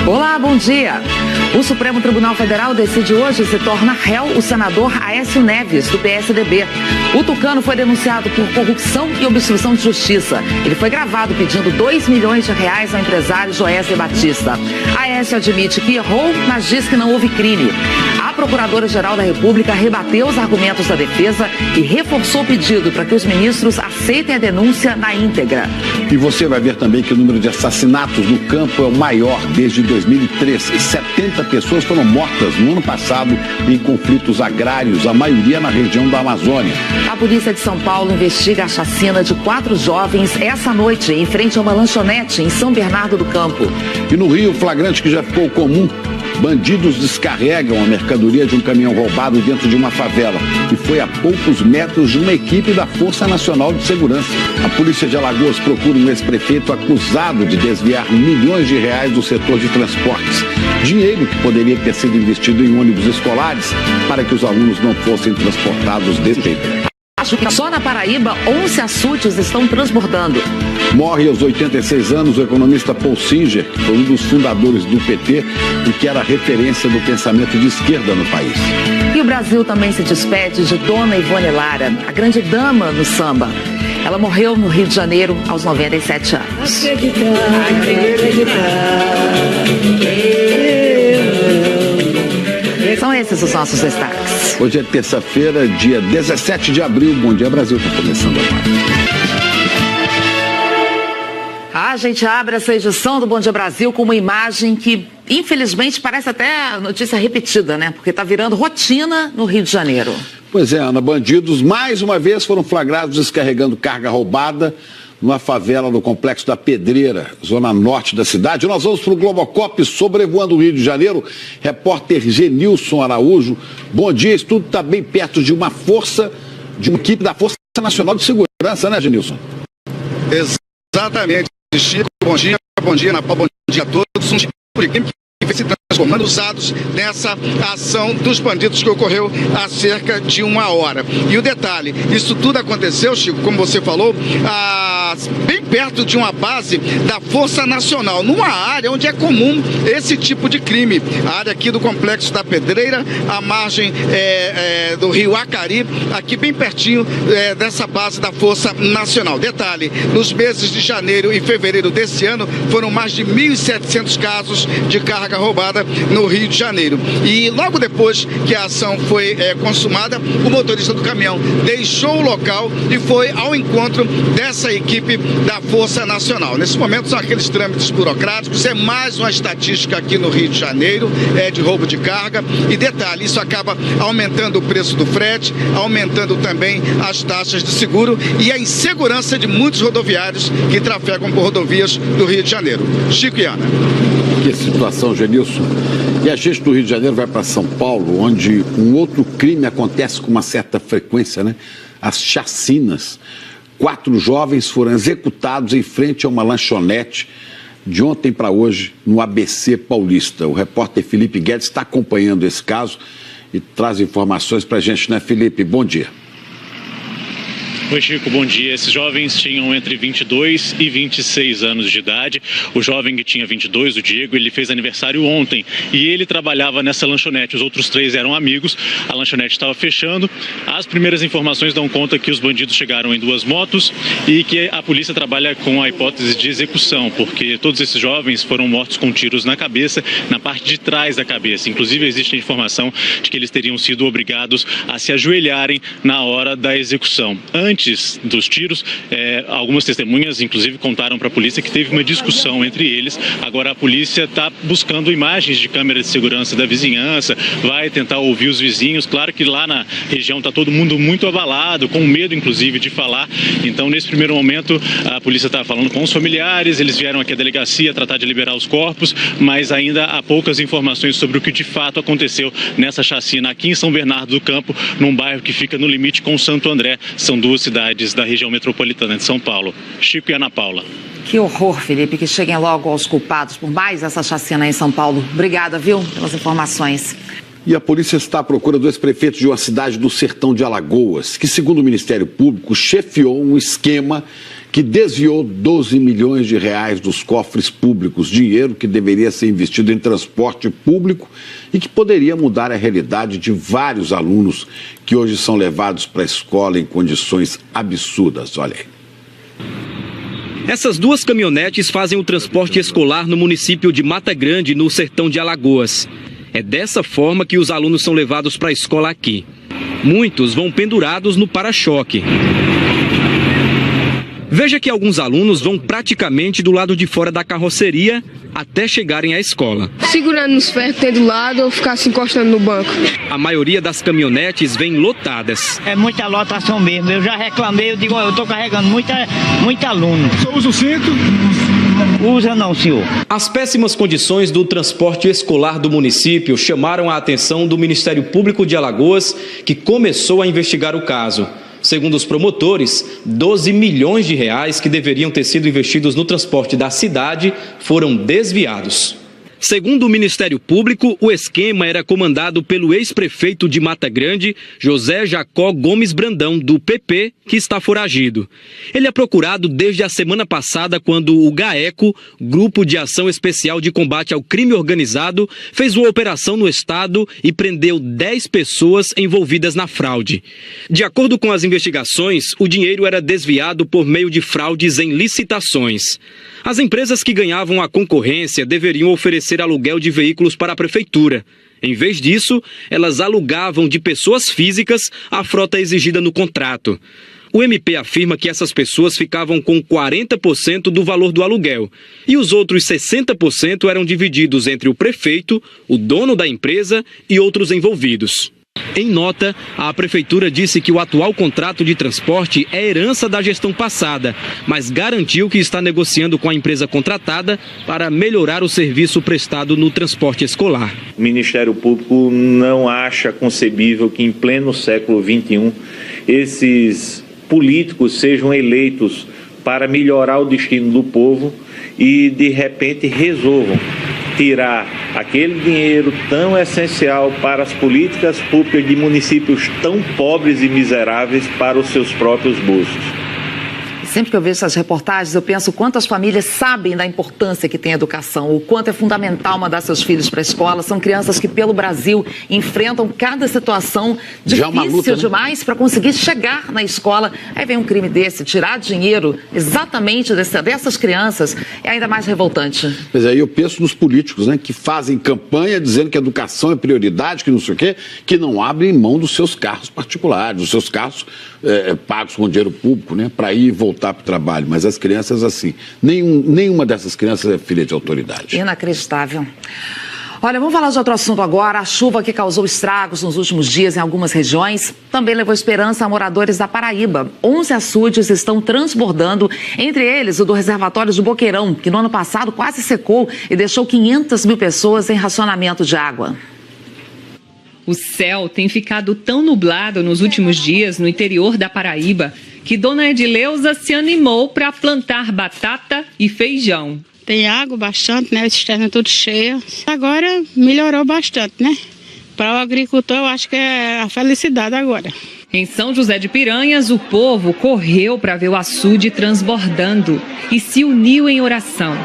Olá, bom dia. O Supremo Tribunal Federal decide hoje se torna réu o senador Aécio Neves, do PSDB. O tucano foi denunciado por corrupção e obstrução de justiça. Ele foi gravado pedindo R$2 milhões ao empresário Joesley Batista. Aécio admite que errou, mas diz que não houve crime. A Procuradora-Geral da República rebateu os argumentos da defesa e reforçou o pedido para que os ministros aceitem a denúncia na íntegra. E você vai ver também que o número de assassinatos no campo é o maior desde 2003. 70 pessoas foram mortas no ano passado em conflitos agrários, a maioria na região da Amazônia. A polícia de São Paulo investiga a chacina de 4 jovens essa noite em frente a uma lanchonete em São Bernardo do Campo. E no Rio, flagrante que já ficou comum. Bandidos descarregam a mercadoria de um caminhão roubado dentro de uma favela e foi a poucos metros de uma equipe da Força Nacional de Segurança. A polícia de Alagoas procura um ex-prefeito acusado de desviar milhões de reais do setor de transportes. Dinheiro que poderia ter sido investido em ônibus escolares para que os alunos não fossem transportados desse jeito. Acho que só na Paraíba 11 açudes estão transbordando. Morre aos 86 anos o economista Paul Singer, que foi um dos fundadores do PT e que era referência do pensamento de esquerda no país. E o Brasil também se despede de Dona Ivone Lara, a grande dama do samba. Ela morreu no Rio de Janeiro aos 97 anos. São esses os nossos destaques. Hoje é terça-feira, dia 17 de abril. Bom dia, Brasil. Está começando agora. A gente abre essa edição do Bom Dia Brasil com uma imagem que, infelizmente, parece até notícia repetida, né? Porque está virando rotina no Rio de Janeiro. Pois é, Ana. Bandidos, mais uma vez, foram flagrados descarregando carga roubada numa favela do Complexo da Pedreira, zona norte da cidade. Nós vamos para o Globocop, sobrevoando o Rio de Janeiro. Repórter Genilson Araújo. Bom dia, isso tudo está bem perto de uma equipe da Força Nacional de Segurança, né, Genilson? Exatamente, Chico. Bom dia, Ana Paula, bom dia a todos. Um tipo de crime que vem se transformando usados nessa ação dos bandidos que ocorreu há cerca de 1 hora. E o detalhe, isso tudo aconteceu, Chico, como você falou, bem perto de uma base da Força Nacional, numa área onde é comum esse tipo de crime. A área aqui do Complexo da Pedreira, a margem do rio Acari, aqui bem pertinho dessa base da Força Nacional. Detalhe, nos meses de janeiro e fevereiro desse ano, foram mais de 1.700 casos de carga roubada no Rio de Janeiro. E logo depois que a ação foi consumada, o motorista do caminhão deixou o local e foi ao encontro dessa equipe da Força Nacional. Nesse momento são aqueles trâmites burocráticos, é mais uma estatística aqui no Rio de Janeiro, de roubo de carga. E detalhe, isso acaba aumentando o preço do frete, aumentando também as taxas de seguro e a insegurança de muitos rodoviários que trafegam por rodovias do Rio de Janeiro. Chico e Ana. Que situação, Genilson. E a gente do Rio de Janeiro vai para São Paulo, onde um outro crime acontece com uma certa frequência, né? As chacinas. 4 jovens foram executados em frente a uma lanchonete de ontem para hoje no ABC Paulista. O repórter Felipe Guedes está acompanhando esse caso e traz informações para a gente, né, Felipe? Bom dia. Oi, Chico, bom dia. Esses jovens tinham entre 22 e 26 anos de idade. O jovem que tinha 22, o Diego, ele fez aniversário ontem e ele trabalhava nessa lanchonete. Os outros 3 eram amigos, a lanchonete estava fechando. As primeiras informações dão conta que os bandidos chegaram em 2 motos e que a polícia trabalha com a hipótese de execução, porque todos esses jovens foram mortos com tiros na cabeça, na parte de trás da cabeça. Inclusive, existe a informação de que eles teriam sido obrigados a se ajoelharem na hora da execução. Antes dos tiros, algumas testemunhas, inclusive, contaram para a polícia que teve uma discussão entre eles. Agora a polícia está buscando imagens de câmeras de segurança da vizinhança, vai tentar ouvir os vizinhos. Claro que lá na região está todo mundo muito abalado, com medo, inclusive, de falar. Então, nesse primeiro momento, a polícia está falando com os familiares, eles vieram aqui à delegacia tratar de liberar os corpos, mas ainda há poucas informações sobre o que de fato aconteceu nessa chacina aqui em São Bernardo do Campo, num bairro que fica no limite com Santo André. São 2 cidades da região metropolitana de São Paulo. Chico e Ana Paula. Que horror, Felipe, que cheguem logo aos culpados por mais essa chacina em São Paulo. Obrigada, viu, pelas informações. E a polícia está à procura do ex-prefeito de uma cidade do sertão de Alagoas, que, segundo o Ministério Público, chefiou um esquema que desviou 12 milhões de reais dos cofres públicos, dinheiro que deveria ser investido em transporte público e que poderia mudar a realidade de vários alunos que hoje são levados para a escola em condições absurdas. Olha aí. Essas duas caminhonetes fazem o transporte escolar no município de Mata Grande, no sertão de Alagoas. É dessa forma que os alunos são levados para a escola aqui. Muitos vão pendurados no para-choque. Veja que alguns alunos vão praticamente do lado de fora da carroceria até chegarem à escola. Segurando nos ferros que tem do lado ou ficar se encostando no banco. A maioria das caminhonetes vem lotadas. É muita lotação mesmo. Eu já reclamei, eu digo, eu estou carregando muito aluno. O senhor usa o cinto? Usa não, senhor. As péssimas condições do transporte escolar do município chamaram a atenção do Ministério Público de Alagoas, que começou a investigar o caso. Segundo os promotores, 12 milhões de reais que deveriam ter sido investidos no transporte da cidade foram desviados. Segundo o Ministério Público, o esquema era comandado pelo ex-prefeito de Mata Grande, José Jacó Gomes Brandão, do PP, que está foragido. Ele é procurado desde a semana passada, quando o GAECO, Grupo de Ação Especial de Combate ao Crime Organizado, fez uma operação no estado e prendeu 10 pessoas envolvidas na fraude. De acordo com as investigações, o dinheiro era desviado por meio de fraudes em licitações. As empresas que ganhavam a concorrência deveriam oferecer aluguel de veículos para a prefeitura. Em vez disso, elas alugavam de pessoas físicas a frota exigida no contrato. O MP afirma que essas pessoas ficavam com 40% do valor do aluguel e os outros 60% eram divididos entre o prefeito, o dono da empresa e outros envolvidos. Em nota, a prefeitura disse que o atual contrato de transporte é herança da gestão passada, mas garantiu que está negociando com a empresa contratada para melhorar o serviço prestado no transporte escolar. O Ministério Público não acha concebível que em pleno século XXI esses políticos sejam eleitos para melhorar o destino do povo e de repente resolvam tirar aquele dinheiro tão essencial para as políticas públicas de municípios tão pobres e miseráveis para os seus próprios bolsos. Sempre que eu vejo essas reportagens, eu penso quantas famílias sabem da importância que tem a educação, o quanto é fundamental mandar seus filhos para a escola. São crianças que, pelo Brasil, enfrentam cada situação difícil demais para conseguir chegar na escola. Aí vem um crime desse, tirar dinheiro exatamente dessas crianças, é ainda mais revoltante. Mas aí eu penso nos políticos, né, que fazem campanha dizendo que a educação é prioridade, que não sei o quê, que não abrem mão dos seus carros particulares, dos seus carros pagos com dinheiro público, né, para ir e voltar para o trabalho. Mas as crianças, assim, nenhuma dessas crianças é filha de autoridade. Inacreditável. Olha, vamos falar de outro assunto agora. A chuva que causou estragos nos últimos dias em algumas regiões também levou esperança a moradores da Paraíba. 11 açudes estão transbordando, entre eles o do reservatório de Boqueirão, que no ano passado quase secou e deixou 500 mil pessoas em racionamento de água. O céu tem ficado tão nublado nos últimos dias no interior da Paraíba que Dona Edileuza se animou para plantar batata e feijão. Tem água bastante, né? A cisterna tudo cheia. Agora melhorou bastante, né? Para o agricultor, eu acho que é a felicidade agora. Em São José de Piranhas, o povo correu para ver o açude transbordando e se uniu em oração.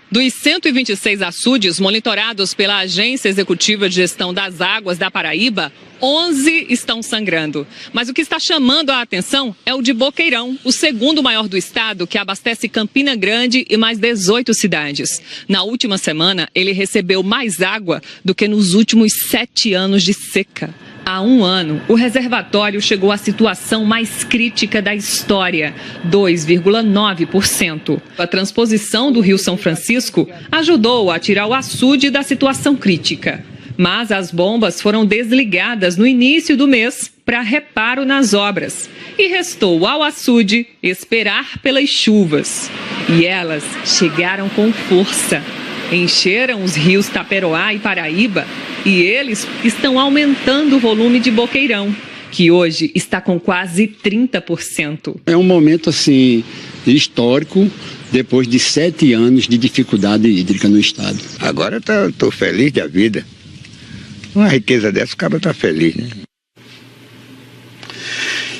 Dos 126 açudes monitorados pela Agência Executiva de Gestão das Águas da Paraíba, 11 estão sangrando. Mas o que está chamando a atenção é o de Boqueirão, o segundo maior do estado, que abastece Campina Grande e mais 18 cidades. Na última semana, ele recebeu mais água do que nos últimos 7 anos de seca. Há um ano, o reservatório chegou à situação mais crítica da história, 2,9%. A transposição do Rio São Francisco ajudou a tirar o açude da situação crítica. Mas as bombas foram desligadas no início do mês para reparo nas obras. E restou ao açude esperar pelas chuvas. E elas chegaram com força. Encheram os rios Taperoá e Paraíba e eles estão aumentando o volume de Boqueirão, que hoje está com quase 30%. É um momento assim histórico, depois de 7 anos de dificuldade hídrica no estado. Agora estou feliz da vida. Uma riqueza dessa, o cara está feliz, né?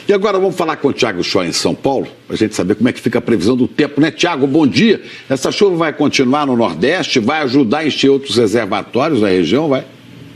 E agora vamos falar com o Thiago Schoen em São Paulo, para a gente saber como é que fica a previsão do tempo, né, Thiago? Bom dia. Essa chuva vai continuar no Nordeste, vai ajudar a encher outros reservatórios da região, vai?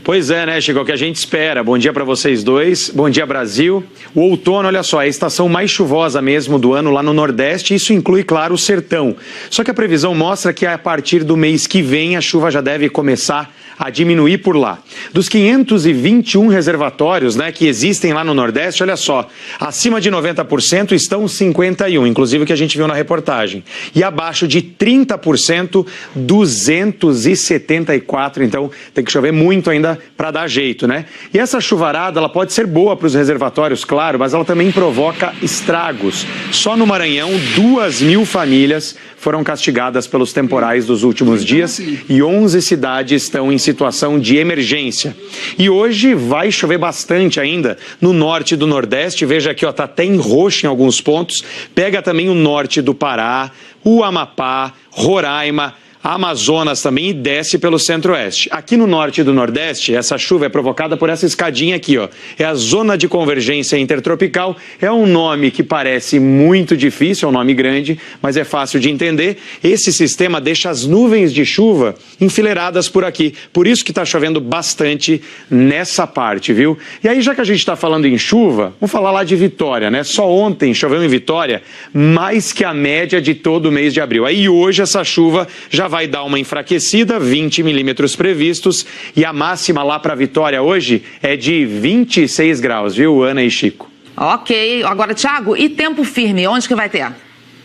Pois é, né, Chico? É o que a gente espera. Bom dia para vocês dois. Bom dia, Brasil. O outono, olha só, é a estação mais chuvosa mesmo do ano lá no Nordeste. Isso inclui, claro, o sertão. Só que a previsão mostra que a partir do mês que vem a chuva já deve começar a diminuir por lá. Dos 521 reservatórios, né, que existem lá no Nordeste, olha só, acima de 90% estão 51, inclusive o que a gente viu na reportagem. E abaixo de 30%, 274. Então tem que chover muito ainda para dar jeito, né? E essa chuvarada, ela pode ser boa para os reservatórios, claro, mas ela também provoca estragos. Só no Maranhão, 2.000 famílias foram castigadas pelos temporais dos últimos dias e 11 cidades estão em situação de emergência. E hoje vai chover bastante ainda no norte do Nordeste. Veja aqui, ó, tá até em roxo em alguns pontos. Pega também o norte do Pará, o Amapá, Roraima, Amazonas também e desce pelo centro-oeste. Aqui no norte do Nordeste, essa chuva é provocada por essa escadinha aqui, ó. É a zona de convergência intertropical. É um nome que parece muito difícil, é um nome grande, mas é fácil de entender. Esse sistema deixa as nuvens de chuva enfileiradas por aqui. Por isso que está chovendo bastante nessa parte, viu? E aí, já que a gente está falando em chuva, vamos falar lá de Vitória, né? Só ontem choveu em Vitória mais que a média de todo o mês de abril. Aí hoje essa chuva já vai dar uma enfraquecida, 20 milímetros previstos, e a máxima lá para Vitória hoje é de 26 graus, viu, Ana e Chico? Ok. Agora, Thiago, e tempo firme, onde que vai ter?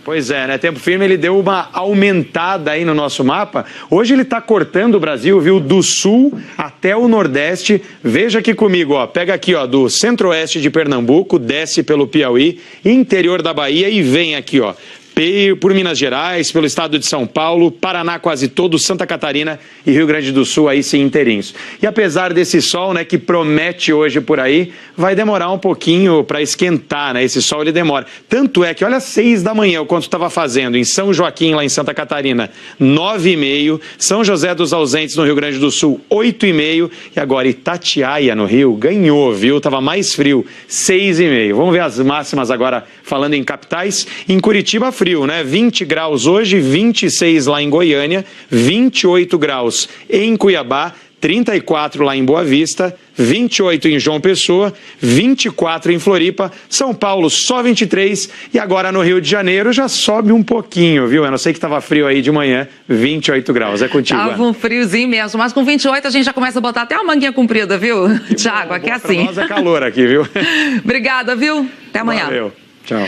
Pois é, né? Tempo firme, ele deu uma aumentada aí no nosso mapa. Hoje ele está cortando o Brasil, viu? Do sul até o Nordeste. Veja aqui comigo, ó. Pega aqui, ó, do centro-oeste de Pernambuco, desce pelo Piauí, interior da Bahia e vem aqui, ó, por Minas Gerais, pelo estado de São Paulo, Paraná quase todo, Santa Catarina e Rio Grande do Sul aí sim inteirinhos. E apesar desse sol, né, que promete hoje por aí, vai demorar um pouquinho para esquentar, né? Esse sol ele demora. Tanto é que olha 6 da manhã o quanto estava fazendo em São Joaquim lá em Santa Catarina, 9,5, São José dos Ausentes no Rio Grande do Sul, 8,5 e agora Itatiaia no Rio ganhou, viu? Tava mais frio, 6,5. Vamos ver as máximas agora falando em capitais. Em Curitiba frio, né? 20 graus hoje, 26 lá em Goiânia, 28 graus em Cuiabá, 34 lá em Boa Vista, 28 em João Pessoa, 24 em Floripa, São Paulo só 23 e agora no Rio de Janeiro já sobe um pouquinho, viu? Eu não sei que estava frio aí de manhã, 28 graus. É contigo, Tava um friozinho mesmo, mas com 28 a gente já começa a botar até uma manguinha comprida, viu? Thiago, aqui é assim. Nós é calor aqui, viu? Obrigada, viu? Até amanhã. Valeu. Tchau.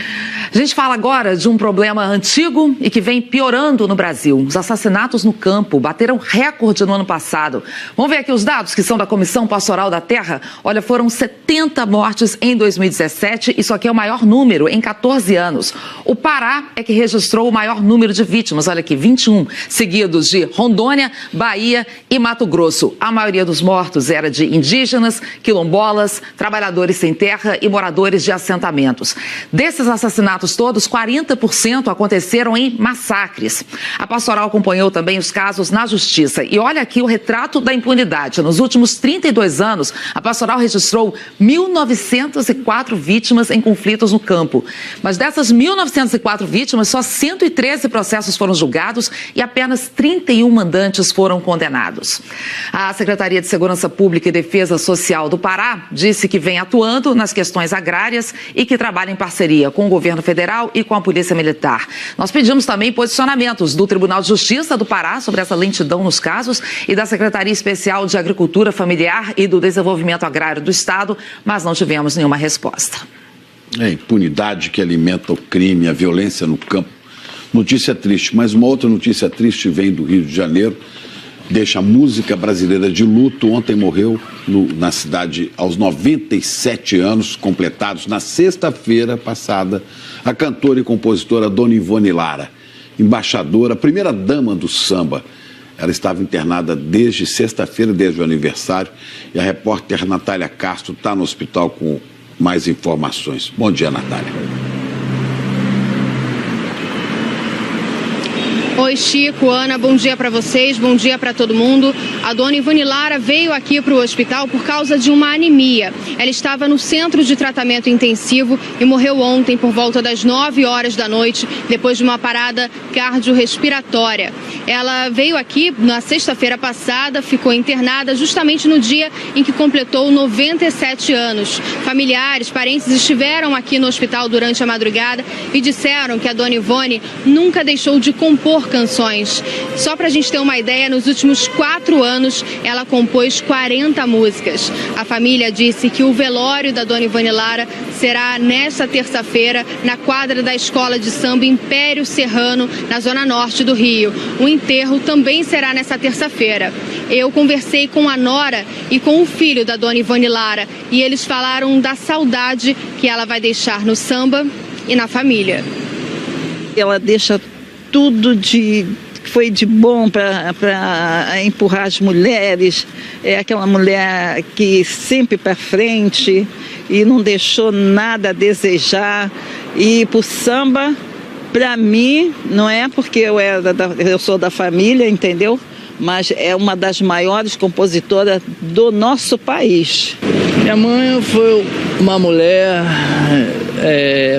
A gente fala agora de um problema antigo e que vem piorando no Brasil. Os assassinatos no campo bateram recorde no ano passado. Vamos ver aqui os dados que são da Comissão Pastoral da Terra. Olha, foram 70 mortes em 2017. Isso aqui é o maior número em 14 anos. O Pará é que registrou o maior número de vítimas. Olha aqui, 21, seguidos de Rondônia, Bahia e Mato Grosso. A maioria dos mortos era de indígenas, quilombolas, trabalhadores sem terra e moradores de assentamentos. Desses assassinatos todos, 40% aconteceram em massacres. A pastoral acompanhou também os casos na justiça. E olha aqui o retrato da impunidade. Nos últimos 32 anos, a pastoral registrou 1.904 vítimas em conflitos no campo. Mas dessas 1.904 vítimas, só 113 processos foram julgados e apenas 31 mandantes foram condenados. A Secretaria de Segurança Pública e Defesa Social do Pará disse que vem atuando nas questões agrárias e que trabalha em parceria com o governo federal e com a Polícia Militar. Nós pedimos também posicionamentos do Tribunal de Justiça do Pará sobre essa lentidão nos casos e da Secretaria Especial de Agricultura Familiar e do Desenvolvimento Agrário do Estado, mas não tivemos nenhuma resposta. É a impunidade que alimenta o crime, a violência no campo. Notícia triste, mas uma outra notícia triste vem do Rio de Janeiro. Deixa a música brasileira de luto. Ontem morreu na cidade, aos 97 anos completados, na sexta-feira passada, a cantora e compositora Dona Ivone Lara, embaixadora, primeira-dama do samba. Ela estava internada desde sexta-feira, desde o aniversário, e a repórter Natália Castro está no hospital com mais informações. Bom dia, Natália. Oi, Chico, Ana, bom dia para vocês, bom dia para todo mundo. A dona Ivone Lara veio aqui para o hospital por causa de uma anemia. Ela estava no centro de tratamento intensivo e morreu ontem por volta das 9 horas da noite, depois de uma parada cardiorrespiratória. Ela veio aqui na sexta-feira passada, ficou internada justamente no dia em que completou 97 anos. Familiares, parentes estiveram aqui no hospital durante a madrugada e disseram que a dona Ivone nunca deixou de compor canções. Só para a gente ter uma ideia, nos últimos 4 anos ela compôs 40 músicas. A família disse que o velório da dona Ivone Lara será nesta terça-feira na quadra da Escola de Samba Império Serrano, na zona norte do Rio. O enterro também será nessa terça-feira. Eu conversei com a nora e com o filho da dona Ivone Lara e eles falaram da saudade que ela vai deixar no samba e na família. Ela deixa tudo que foi de bom para empurrar as mulheres, é aquela mulher que sempre para frente e não deixou nada a desejar. E por samba, para mim, não é porque eu sou da família, entendeu? Mas é uma das maiores compositoras do nosso país. Minha mãe foi uma mulher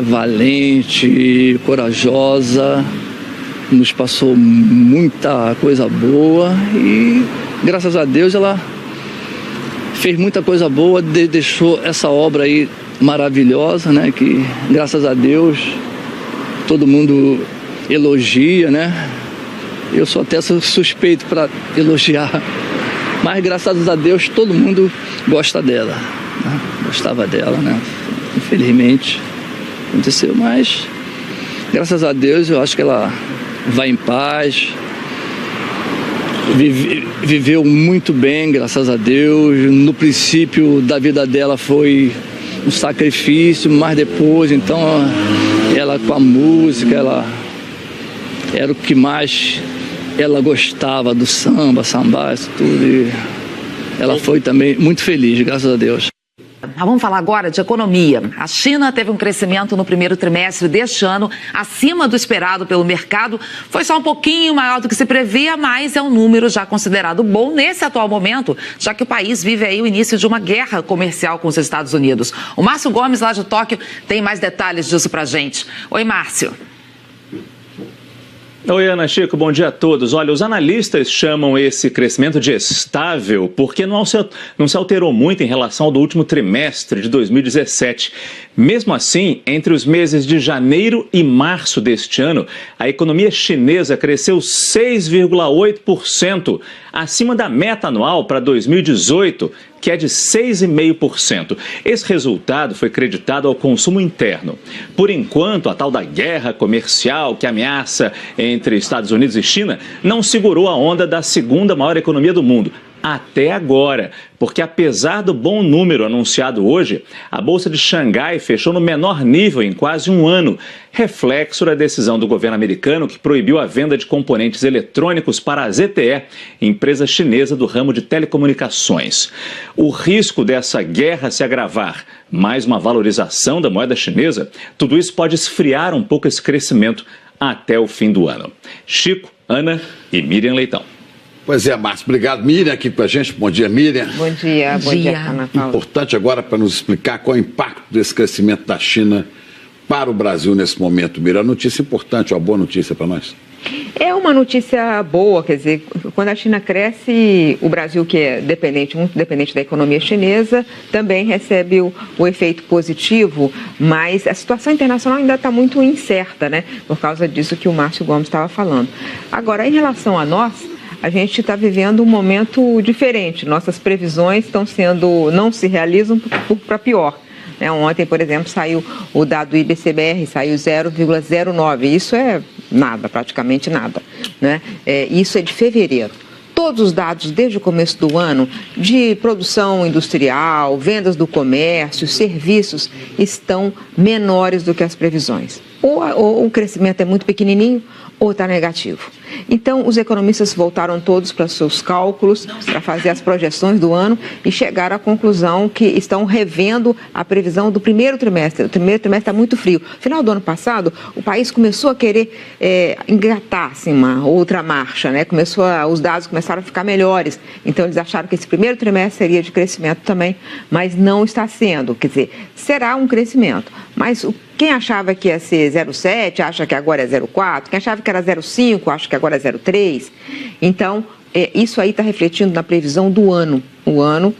valente, corajosa, nos passou muita coisa boa e, graças a Deus, ela fez muita coisa boa, deixou essa obra aí maravilhosa, né? Que, graças a Deus, todo mundo elogia, né? Eu sou até suspeito para elogiar, mas, graças a Deus, todo mundo gosta dela, né? Gostava dela, né? Infelizmente, aconteceu, mas, graças a Deus, eu acho que ela vai em paz, viveu muito bem, graças a Deus. No princípio da vida dela foi um sacrifício, mas depois, então, ela com a música, ela era o que mais ela gostava, do samba, samba, isso tudo. E ela foi também muito feliz, graças a Deus. Vamos falar agora de economia. A China teve um crescimento no primeiro trimestre deste ano acima do esperado pelo mercado. Foi só um pouquinho maior do que se previa, mas é um número já considerado bom nesse atual momento, já que o país vive aí o início de uma guerra comercial com os Estados Unidos. O Márcio Gomes, lá de Tóquio, tem mais detalhes disso pra gente. Oi, Márcio. Oi, Ana, Chico, bom dia a todos. Olha, os analistas chamam esse crescimento de estável porque não se alterou muito em relação ao do último trimestre de 2017. Mesmo assim, entre os meses de janeiro e março deste ano, a economia chinesa cresceu 6,8%, acima da meta anual para 2018, que é de 6,5%. Esse resultado foi creditado ao consumo interno. Por enquanto, a tal da guerra comercial que ameaça entre Estados Unidos e China não segurou a onda da segunda maior economia do mundo. Até agora, porque apesar do bom número anunciado hoje, a Bolsa de Xangai fechou no menor nível em quase um ano, reflexo da decisão do governo americano que proibiu a venda de componentes eletrônicos para a ZTE, empresa chinesa do ramo de telecomunicações. O risco dessa guerra se agravar, mais uma valorização da moeda chinesa, tudo isso pode esfriar um pouco esse crescimento até o fim do ano. Chico, Ana e Miriam Leitão. Pois é, Márcio, obrigado. Miriam aqui com a gente. Bom dia, Miriam. Bom dia, Ana Paula. Importante agora para nos explicar qual é o impacto desse crescimento da China para o Brasil nesse momento, Miriam. Notícia importante, uma boa notícia para nós. É uma notícia boa, quer dizer, quando a China cresce, o Brasil, que é muito dependente da economia chinesa, também recebe o efeito positivo, mas a situação internacional ainda está muito incerta, né? Por causa disso que o Márcio Gomes estava falando. Agora, em relação a nós, a gente está vivendo um momento diferente. Nossas previsões não se realizam para pior. Ontem, por exemplo, saiu o dado do IBCBR, saiu 0,09. Isso é nada, praticamente nada, né? Isso é de fevereiro. Todos os dados desde o começo do ano de produção industrial, vendas do comércio, serviços, estão menores do que as previsões. Ou o crescimento é muito pequenininho ou está negativo. Então, os economistas voltaram todos para seus cálculos, para fazer as projeções do ano e chegaram à conclusão que estão revendo a previsão do primeiro trimestre. O primeiro trimestre está muito frio. No final do ano passado, o país começou a querer engatar assim, uma outra marcha, né? Os dados começaram a ficar melhores. Então, eles acharam que esse primeiro trimestre seria de crescimento também, mas não está sendo. Quer dizer, será um crescimento, mas quem achava que ia ser 0,7, acha que agora é 0,4. Quem achava que era 0,5, acha que agora é 0,3. Então, isso aí está refletindo na previsão do ano. O ano,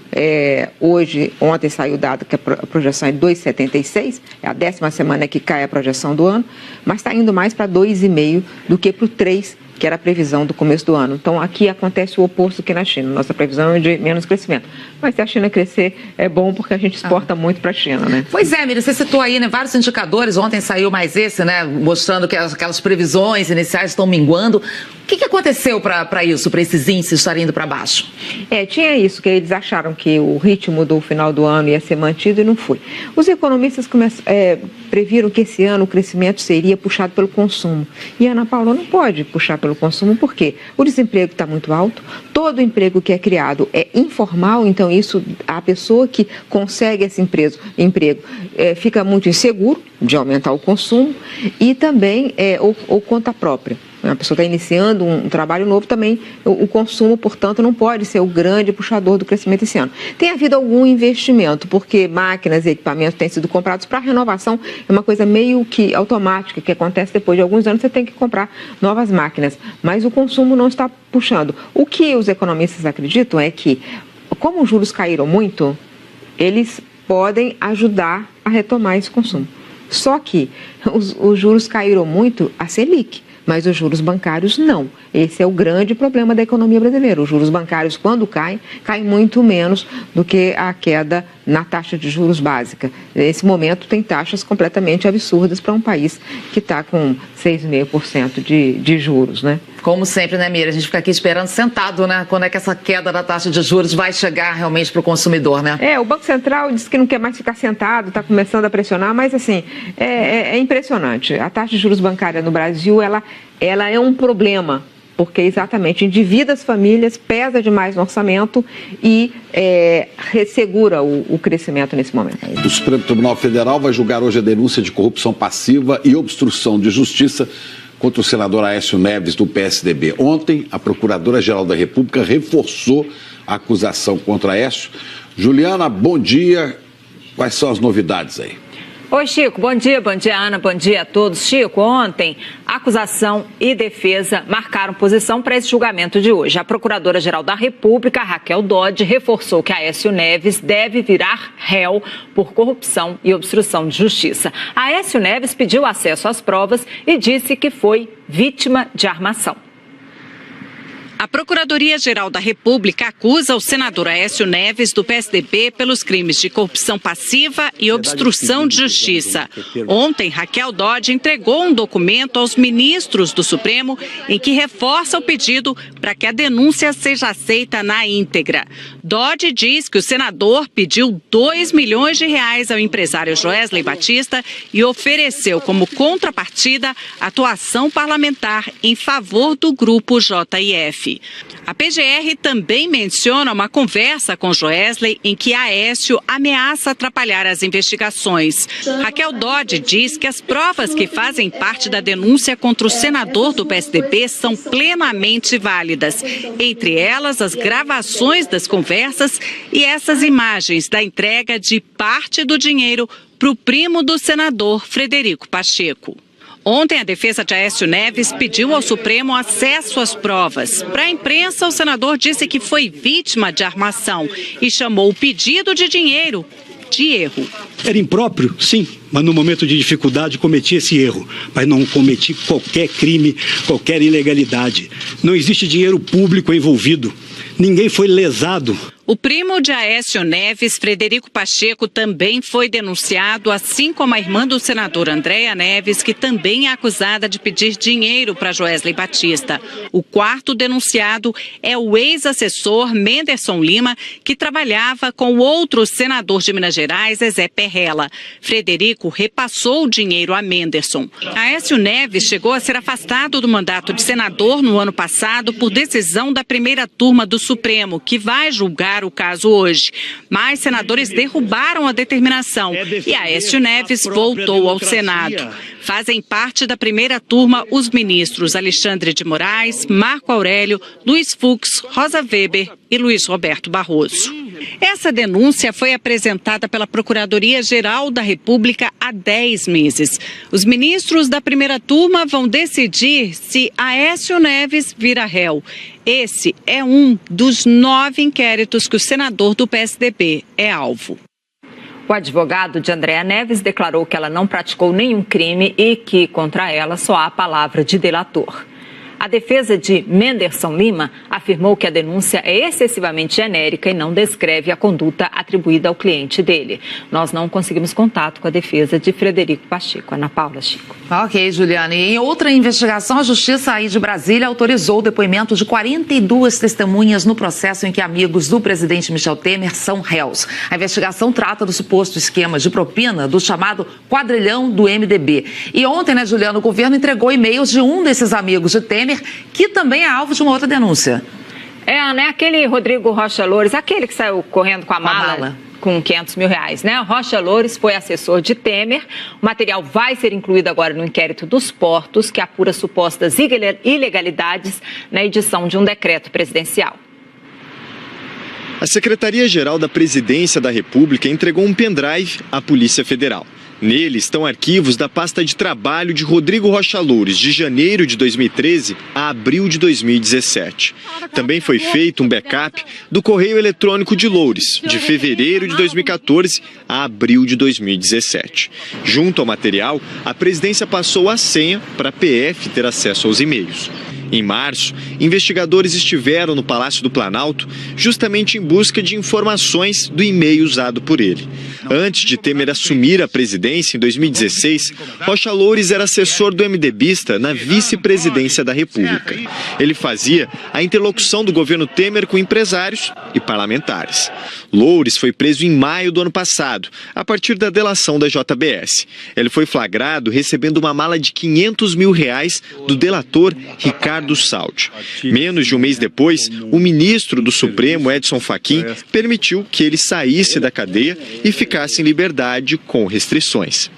ontem saiu o dado que a projeção é 2,76, é a 10ª semana que cai a projeção do ano, mas está indo mais para 2,5 do que para o 3, que era a previsão do começo do ano. Então, aqui acontece o oposto que na China. Nossa previsão é de menos crescimento. Mas se a China crescer, é bom porque a gente exporta muito para a China, né? Pois é, Miriam, você citou aí, né, vários indicadores. Ontem saiu mais esse, né, mostrando que aquelas previsões iniciais estão minguando. O que aconteceu para isso, para esses índices estarem indo para baixo? Tinha isso, que eles acharam que o ritmo do final do ano ia ser mantido e não foi. Os economistas previram que esse ano o crescimento seria puxado pelo consumo. E a Ana Paula não pode puxar pelo consumo, por quê? O desemprego está muito alto, todo emprego que é criado é informal, então a pessoa que consegue esse emprego fica muito inseguro de aumentar o consumo e também ou conta própria. A pessoa está iniciando um trabalho novo também, o consumo, portanto, não pode ser o grande puxador do crescimento esse ano. Tem havido algum investimento, porque máquinas e equipamentos têm sido comprados para renovação, é uma coisa meio que automática, que acontece depois de alguns anos, você tem que comprar novas máquinas, mas o consumo não está puxando. O que os economistas acreditam é que, como os juros caíram muito, eles podem ajudar a retomar esse consumo. Só que os juros caíram muito a Selic, mas os juros bancários não. Esse é o grande problema da economia brasileira. Os juros bancários, quando caem muito menos do que a queda na taxa de juros básica. Nesse momento, tem taxas completamente absurdas para um país que está com 6,5% de juros, né? Como sempre, né, Miriam? A gente fica aqui esperando sentado, né? Quando é que essa queda da taxa de juros vai chegar realmente para o consumidor, né? O Banco Central disse que não quer mais ficar sentado, está começando a pressionar, mas assim, é impressionante. A taxa de juros bancária no Brasil, ela é um problema, porque exatamente endivida as famílias, pesa demais no orçamento e ressegura o crescimento nesse momento. O Supremo Tribunal Federal vai julgar hoje a denúncia de corrupção passiva e obstrução de justiça contra o senador Aécio Neves, do PSDB. Ontem, a Procuradora-Geral da República reforçou a acusação contra Aécio. Juliana, bom dia. Quais são as novidades aí? Oi, Chico. Bom dia, Ana. Bom dia a todos. Chico, ontem, acusação e defesa marcaram posição para esse julgamento de hoje. A Procuradora-Geral da República, Raquel Dodge, reforçou que Aécio Neves deve virar réu por corrupção e obstrução de justiça. Aécio Neves pediu acesso às provas e disse que foi vítima de armação. A Procuradoria-Geral da República acusa o senador Aécio Neves, do PSDB, pelos crimes de corrupção passiva e obstrução de justiça. Ontem, Raquel Dodge entregou um documento aos ministros do Supremo em que reforça o pedido para que a denúncia seja aceita na íntegra. Dodge diz que o senador pediu R$2 milhões ao empresário Joesley Batista e ofereceu como contrapartida atuação parlamentar em favor do grupo JIF. A PGR também menciona uma conversa com Joesley em que Aécio ameaça atrapalhar as investigações. Raquel Dodge diz que as provas que fazem parte da denúncia contra o senador do PSDB são plenamente válidas. Entre elas, as gravações das conversas e essas imagens da entrega de parte do dinheiro para o primo do senador, Frederico Pacheco. Ontem, a defesa de Aécio Neves pediu ao Supremo acesso às provas. Para a imprensa, o senador disse que foi vítima de armação e chamou o pedido de dinheiro de erro. Era impróprio, sim, mas no momento de dificuldade cometi esse erro. Mas não cometi qualquer crime, qualquer ilegalidade. Não existe dinheiro público envolvido. ninguém foi lesado. O primo de Aécio Neves, Frederico Pacheco, também foi denunciado, assim como a irmã do senador Andréa Neves, que também é acusada de pedir dinheiro para Joesley Batista. O quarto denunciado é o ex-assessor Menderson Lima, que trabalhava com o outro senador de Minas Gerais, Zezé Perrella. Frederico repassou o dinheiro a Menderson. Aécio Neves chegou a ser afastado do mandato de senador no ano passado por decisão da primeira turma do Supremo, que vai julgar o caso hoje. Mas senadores derrubaram a determinação e Aécio Neves voltou ao Senado. Fazem parte da primeira turma os ministros Alexandre de Moraes, Marco Aurélio, Luiz Fux, Rosa Weber e Luiz Roberto Barroso. Essa denúncia foi apresentada pela Procuradoria-Geral da República há 10 meses. Os ministros da primeira turma vão decidir se Aécio Neves vira réu. Esse é um dos 9 inquéritos que o senador do PSDB é alvo. O advogado de Andréa Neves declarou que ela não praticou nenhum crime e que contra ela só há a palavra de delator. A defesa de Menderson Lima afirmou que a denúncia é excessivamente genérica e não descreve a conduta atribuída ao cliente dele. Nós não conseguimos contato com a defesa de Frederico Pacheco. Ana Paula, Chico. Ok, Juliana. E em outra investigação, a Justiça aí de Brasília autorizou o depoimento de 42 testemunhas no processo em que amigos do presidente Michel Temer são réus. A investigação trata do suposto esquema de propina do chamado quadrilhão do MDB. E ontem, né, Juliana, o governo entregou e-mails de um desses amigos de Temer, que também é alvo de uma outra denúncia. Né? Aquele Rodrigo Rocha Loures, aquele que saiu correndo com a mala com 500 mil reais, né? Rocha Loures foi assessor de Temer. O material vai ser incluído agora no inquérito dos portos, que apura supostas ilegalidades na edição de um decreto presidencial. A Secretaria-Geral da Presidência da República entregou um pendrive à Polícia Federal. Nele estão arquivos da pasta de trabalho de Rodrigo Rocha Loures, de janeiro de 2013 a abril de 2017. Também foi feito um backup do correio eletrônico de Loures, de fevereiro de 2014 a abril de 2017. Junto ao material, a presidência passou a senha para a PF ter acesso aos e-mails. Em março, investigadores estiveram no Palácio do Planalto justamente em busca de informações do e-mail usado por ele. Antes de Temer assumir a presidência em 2016, Rocha Loures era assessor do MDBista na vice-presidência da República. Ele fazia a interlocução do governo Temer com empresários e parlamentares. Loures foi preso em maio do ano passado, a partir da delação da JBS. Ele foi flagrado recebendo uma mala de 500 mil reais do delator Ricardo Saldi. Menos de um mês depois, o ministro do Supremo, Edson Fachin, permitiu que ele saísse da cadeia e ficasse em liberdade com restrições.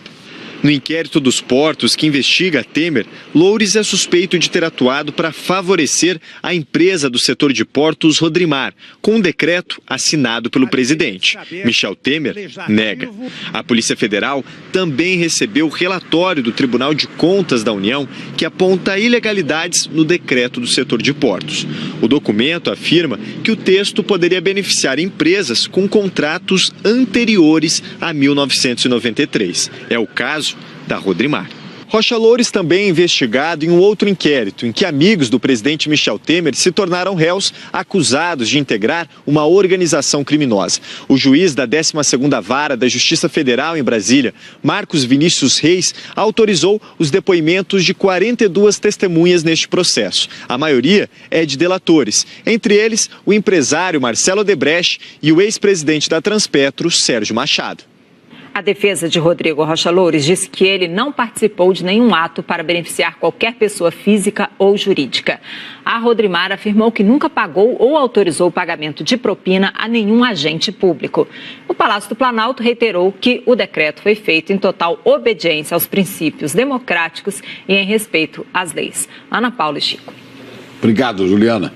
No inquérito dos portos que investiga Temer, Loures é suspeito de ter atuado para favorecer a empresa do setor de portos Rodrimar, com um decreto assinado pelo presidente. Michel Temer nega. A Polícia Federal também recebeu o relatório do Tribunal de Contas da União, que aponta ilegalidades no decreto do setor de portos. O documento afirma que o texto poderia beneficiar empresas com contratos anteriores a 1993. É o caso da Rodrimar. Rocha Loures também é investigado em um outro inquérito, em que amigos do presidente Michel Temer se tornaram réus acusados de integrar uma organização criminosa. O juiz da 12ª Vara da Justiça Federal em Brasília, Marcos Vinícius Reis, autorizou os depoimentos de 42 testemunhas neste processo. A maioria é de delatores, entre eles o empresário Marcelo Odebrecht e o ex-presidente da Transpetro, Sérgio Machado. A defesa de Rodrigo Rocha Loures diz que ele não participou de nenhum ato para beneficiar qualquer pessoa física ou jurídica. A Rodrimar afirmou que nunca pagou ou autorizou o pagamento de propina a nenhum agente público. O Palácio do Planalto reiterou que o decreto foi feito em total obediência aos princípios democráticos e em respeito às leis. Ana Paula e Chico. Obrigado, Juliana.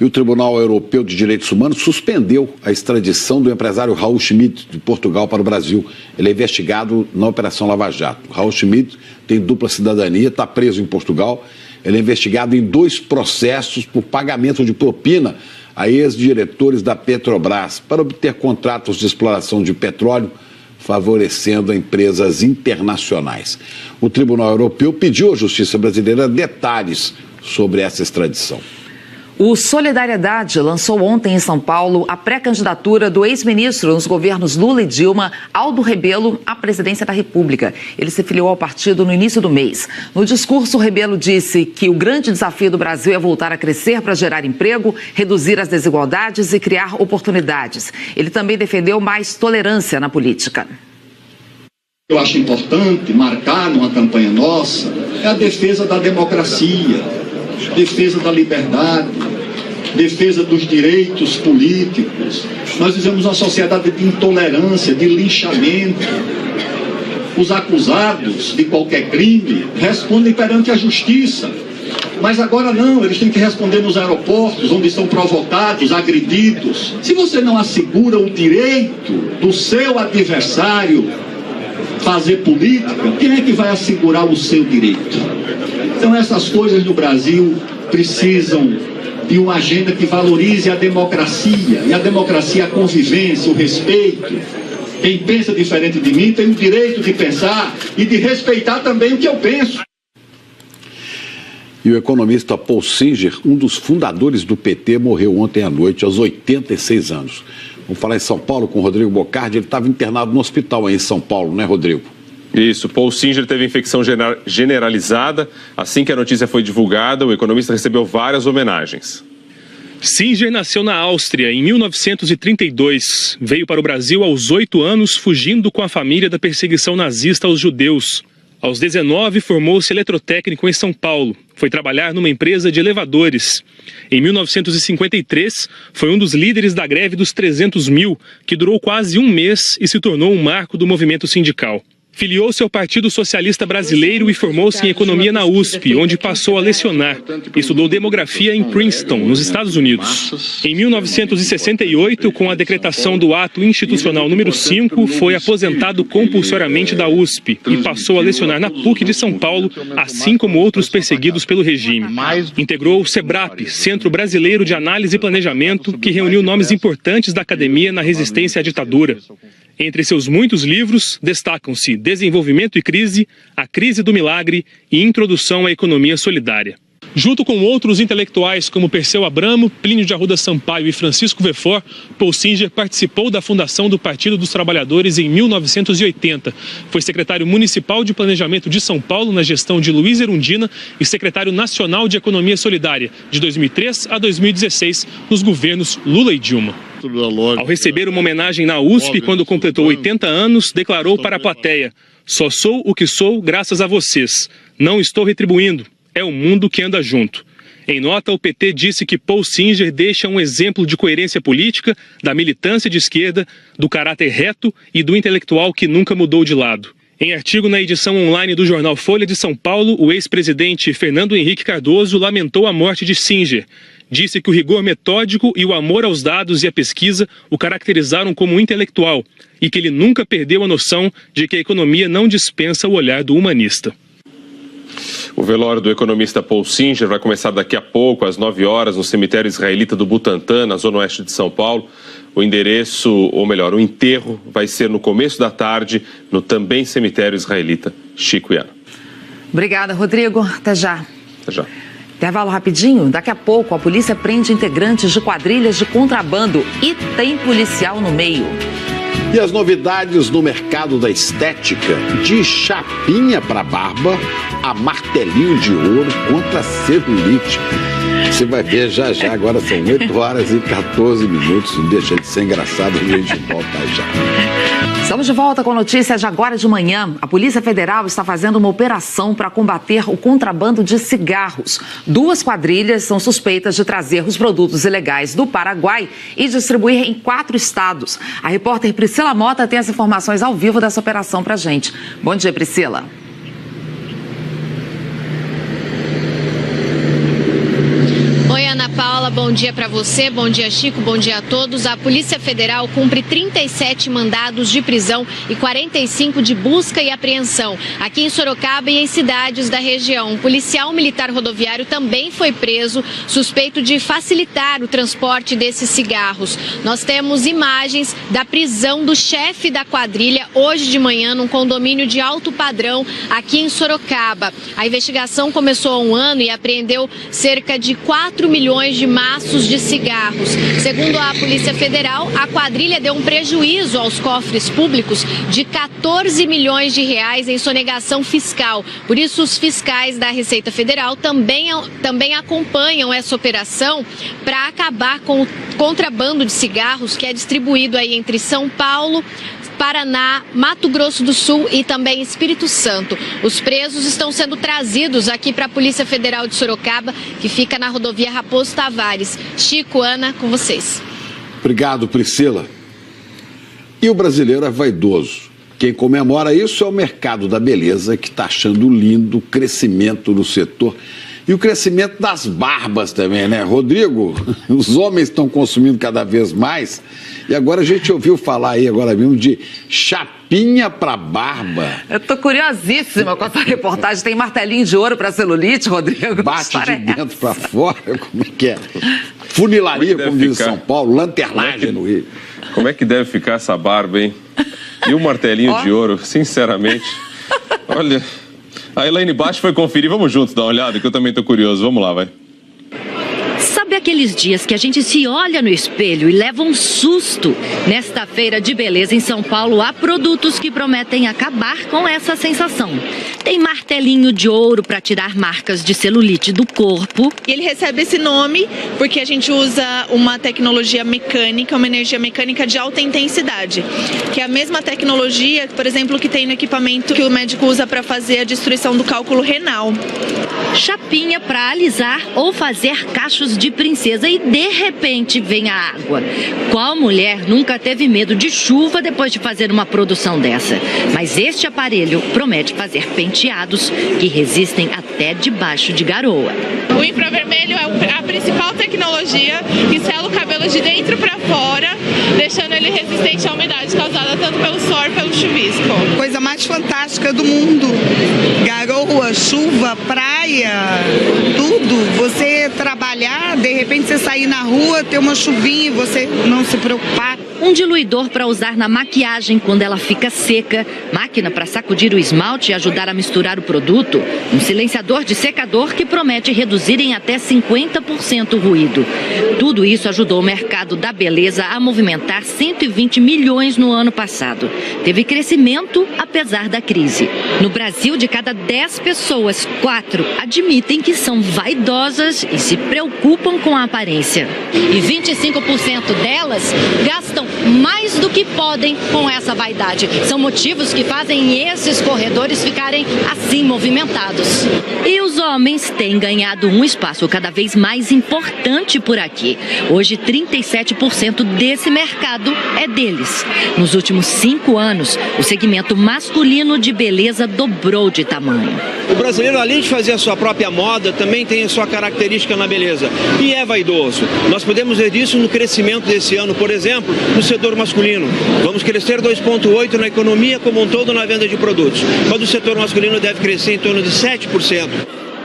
E o Tribunal Europeu de Direitos Humanos suspendeu a extradição do empresário Raul Schmidt de Portugal para o Brasil. Ele é investigado na Operação Lava Jato. Raul Schmidt tem dupla cidadania, está preso em Portugal. Ele é investigado em 2 processos por pagamento de propina a ex-diretores da Petrobras para obter contratos de exploração de petróleo, favorecendo empresas internacionais. O Tribunal Europeu pediu à Justiça Brasileira detalhes sobre essa extradição. O Solidariedade lançou ontem em São Paulo a pré-candidatura do ex-ministro nos governos Lula e Dilma, Aldo Rebelo, à presidência da República. Ele se filiou ao partido no início do mês. No discurso, Rebelo disse que o grande desafio do Brasil é voltar a crescer para gerar emprego, reduzir as desigualdades e criar oportunidades. Ele também defendeu mais tolerância na política. Eu acho importante marcar numa campanha nossa é a defesa da democracia, defesa da liberdade, defesa dos direitos políticos. Nós vivemos uma sociedade de intolerância, de linchamento. Os acusados de qualquer crime respondem perante a justiça. Mas agora não, eles têm que responder nos aeroportos, onde são provocados, agredidos. Se você não assegura o direito do seu adversário fazer política, quem é que vai assegurar o seu direito? Então essas coisas no Brasil precisam de uma agenda que valorize a democracia, e a democracia, a convivência, o respeito. Quem pensa diferente de mim tem o direito de pensar e de respeitar também o que eu penso. E o economista Paul Singer, um dos fundadores do PT, morreu ontem à noite, aos 86 anos. Vamos falar em São Paulo com o Rodrigo Bocardi. Ele estava internado no hospital aí em São Paulo, né, Rodrigo? Isso, Paul Singer teve infecção generalizada. Assim que a notícia foi divulgada, o economista recebeu várias homenagens. Singer nasceu na Áustria em 1932. Veio para o Brasil aos 8 anos, fugindo com a família da perseguição nazista aos judeus. Aos 19, formou-se eletrotécnico em São Paulo. Foi trabalhar numa empresa de elevadores. Em 1953, foi um dos líderes da greve dos 300 mil, que durou quase um mês e se tornou um marco do movimento sindical. Filiou-se ao Partido Socialista Brasileiro e formou-se em economia na USP, onde passou a lecionar. Estudou demografia em Princeton, nos Estados Unidos. Em 1968, com a decretação do Ato Institucional número 5, foi aposentado compulsoriamente da USP e passou a lecionar na PUC de São Paulo, assim como outros perseguidos pelo regime. Integrou o SEBRAP, Centro Brasileiro de Análise e Planejamento, que reuniu nomes importantes da academia na resistência à ditadura. Entre seus muitos livros, destacam-se Desenvolvimento e Crise, A Crise do Milagre e Introdução à Economia Solidária. Junto com outros intelectuais como Perseu Abramo, Plínio de Arruda Sampaio e Francisco Verfort, Paul Singer participou da fundação do Partido dos Trabalhadores em 1980. Foi secretário municipal de Planejamento de São Paulo na gestão de Luiz Erundina e secretário nacional de Economia Solidária de 2003 a 2016 nos governos Lula e Dilma. Ao receber uma homenagem na USP quando completou 80 anos, declarou para a plateia: "Só sou o que sou graças a vocês. Não estou retribuindo. É o mundo que anda junto." Em nota, o PT disse que Paul Singer deixa um exemplo de coerência política, da militância de esquerda, do caráter reto e do intelectual que nunca mudou de lado. Em artigo na edição online do jornal Folha de São Paulo, o ex-presidente Fernando Henrique Cardoso lamentou a morte de Singer. Disse que o rigor metódico e o amor aos dados e à pesquisa o caracterizaram como intelectual e que ele nunca perdeu a noção de que a economia não dispensa o olhar do humanista. O velório do economista Paul Singer vai começar daqui a pouco, às 9 horas, no cemitério israelita do Butantã, na zona oeste de São Paulo. O endereço, ou melhor, o enterro, vai ser no começo da tarde, no também cemitério israelita Chico e Ana. Obrigada, Rodrigo. Até já. Até já. Intervalo rapidinho. Daqui a pouco, a polícia prende integrantes de quadrilhas de contrabando e tem policial no meio. E as novidades no mercado da estética, de chapinha para barba a martelinho de ouro contra a celulite. Você vai ver já já, agora são 8 horas e 14 minutos, não deixa de ser engraçado, a gente volta já. Estamos de volta com notícias de agora de manhã. A Polícia Federal está fazendo uma operação para combater o contrabando de cigarros. 2 quadrilhas são suspeitas de trazer os produtos ilegais do Paraguai e distribuir em 4 estados. A repórter Priscila Mota tem as informações ao vivo dessa operação para a gente. Bom dia, Priscila. Oi, Ana Paula, bom dia para você, bom dia, Chico, bom dia a todos. A Polícia Federal cumpre 37 mandados de prisão e 45 de busca e apreensão aqui em Sorocaba e em cidades da região. Um policial militar rodoviário também foi preso, suspeito de facilitar o transporte desses cigarros. Nós temos imagens da prisão do chefe da quadrilha hoje de manhã num condomínio de alto padrão aqui em Sorocaba. A investigação começou há um ano e apreendeu cerca de 4 milhões de maços de cigarros. Segundo a Polícia Federal, a quadrilha deu um prejuízo aos cofres públicos de 14 milhões de reais em sonegação fiscal. Por isso, os fiscais da Receita Federal também acompanham essa operação para acabar com o contrabando de cigarros que é distribuído aí entre São Paulo, Paraná, Mato Grosso do Sul e também Espírito Santo. Os presos estão sendo trazidos aqui para a Polícia Federal de Sorocaba, que fica na rodovia Raposo Tavares. Chico, Ana, com vocês. Obrigado, Priscila. E o brasileiro é vaidoso. Quem comemora isso é o mercado da beleza, que está achando lindo o crescimento no setor. E o crescimento das barbas também, né? Rodrigo, os homens estão consumindo cada vez mais. E agora a gente ouviu falar aí agora mesmo de chapinha para barba. Eu tô curiosíssima com essa reportagem. Tem martelinho de ouro para celulite, Rodrigo? Bate de dentro para fora, como é que é? Funilaria, como diz São Paulo, lanternagem no Rio. Como é que deve ficar essa barba, hein? E o martelinho de ouro, sinceramente, olha... A Elaine Baixo foi conferir, vamos juntos dar uma olhada, que eu também tô curioso. Vamos lá, vai. Sabe aqueles dias que a gente se olha no espelho e leva um susto? Nesta feira de beleza em São Paulo, há produtos que prometem acabar com essa sensação. Tem martelinho de ouro para tirar marcas de celulite do corpo. E ele recebe esse nome porque a gente usa uma tecnologia mecânica, uma energia mecânica de alta intensidade, que é a mesma tecnologia, por exemplo, que tem no equipamento que o médico usa para fazer a destruição do cálculo renal. Chapinha para alisar ou fazer cachos de princesa e de repente vem a água. Qual mulher nunca teve medo de chuva depois de fazer uma produção dessa? Mas este aparelho promete fazer penteados que resistem até debaixo de garoa. O infravermelho é a principal tecnologia que sela o cabelo de dentro para fora, deixando ele resistente à umidade causada tanto pelo suor como pelo chuvisco. Coisa mais fantástica do mundo. Garoa, chuva, praia, tudo. Você trabalhar, de repente você sair na rua, ter uma chuvinha e você não se preocupar. Um diluidor para usar na maquiagem quando ela fica seca, máquina para sacudir o esmalte e ajudar a misturar o produto, um silenciador de secador que promete reduzir em até 50% o ruído. Tudo isso ajudou o mercado da beleza a movimentar 120 milhões no ano passado. Teve crescimento apesar da crise. No Brasil, de cada 10 pessoas, 4 admitem que são vaidosas e se preocupam com a aparência. E 25% delas gastam mais do que podem com essa vaidade. São motivos que fazem esses corredores ficarem assim movimentados. E os homens têm ganhado um espaço cada vez mais importante por aqui. Hoje, 37% desse mercado é deles. Nos últimos 5 anos, o segmento masculino de beleza dobrou de tamanho. O brasileiro, além de fazer a sua própria moda, também tem a sua característica na beleza. E é vaidoso. Nós podemos ver isso no crescimento desse ano, por exemplo, no setor masculino. Vamos crescer 2,8% na economia como um todo na venda de produtos. Mas o setor masculino deve crescer em torno de 7%.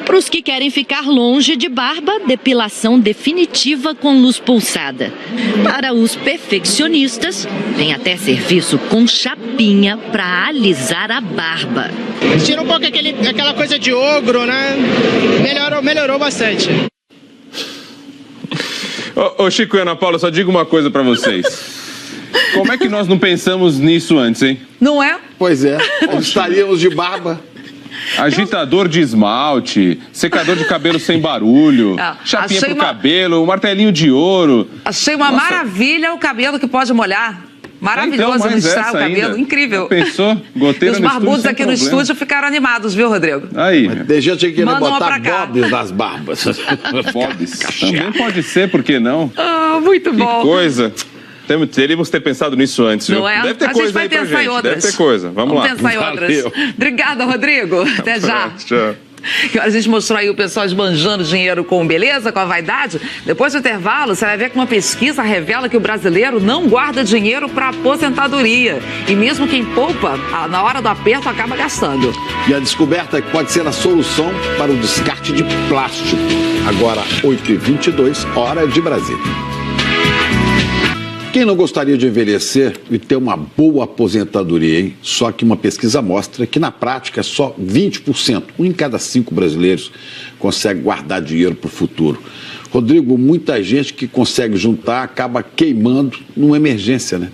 Para os que querem ficar longe de barba, depilação definitiva com luz pulsada. Para os perfeccionistas, tem até serviço com chapinha para alisar a barba. Tira um pouco aquela coisa de ogro, né? Melhorou bastante. Ô Chico e Ana Paula, só digo uma coisa para vocês. Como é que nós não pensamos nisso antes, hein? Não é? Pois é, estaríamos de barba. Agitador de esmalte, secador de cabelo sem barulho, chapinha pro cabelo, martelinho de ouro. Achei uma maravilha o cabelo que pode molhar. Maravilhoso administrar o cabelo, ainda. incrível. Pensou? Goteira. E os barbudos aqui no estúdio ficaram animados, viu, Rodrigo? Aí. Tem gente que queria botar cá. bobs nas barbas. Bobs. Também pode ser, por que não? Ah, muito bom. Que coisa. Teríamos que ter pensado nisso antes, viu? Não é? Deve ter coisa aí pra gente. Deve ter coisa. Vamos lá. Pensar em outras. Obrigada, Rodrigo. Até já. Tchau. Que a gente mostrou aí o pessoal esbanjando dinheiro com beleza, com a vaidade. Depois do intervalo, você vai ver que uma pesquisa revela que o brasileiro não guarda dinheiro para aposentadoria. E mesmo quem poupa, na hora do aperto, acaba gastando. E a descoberta é que pode ser a solução para o descarte de plástico. Agora, 8h22, hora de Brasília. Quem não gostaria de envelhecer e ter uma boa aposentadoria, hein? Só que uma pesquisa mostra que, na prática, só 20%, 1 em cada 5 brasileiros, consegue guardar dinheiro para o futuro. Rodrigo, muita gente que consegue juntar acaba queimando numa emergência, né?